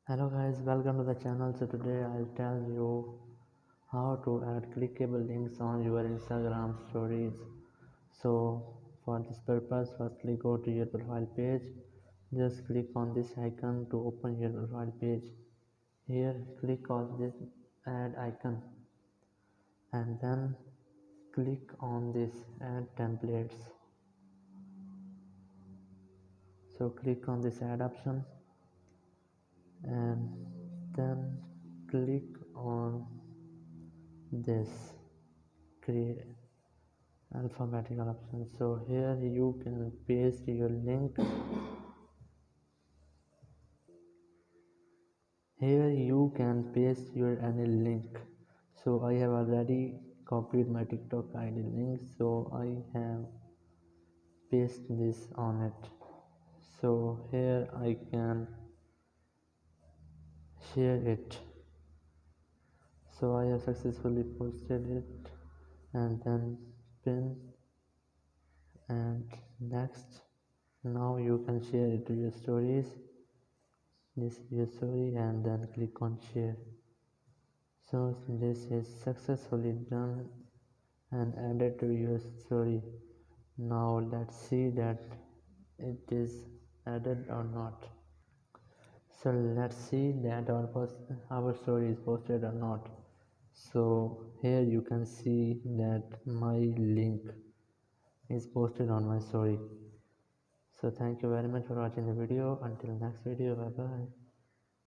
Hello guys, welcome to the channel. So today I'll tell you how to add clickable links on your Instagram stories. So for this purpose, firstly go to your profile page. Just click on this icon to open your profile page. Here click on this add icon and then click on this add templates. So click on this add option and then click on this create alphabetical option. So here you can paste your link. Here you can paste your any link. So I have already copied my TikTok ID link, so I have paste this on it. So here I can share it. So I have successfully posted it and then pin and next. Now you can share it to your stories. This is your story and then click on share. So this is successfully done and added to your story. Now let's see that it is added or not. So let's see that our story is posted or not. So here you can see that my link is posted on my story. So thank you very much for watching the video. Until next video, bye bye.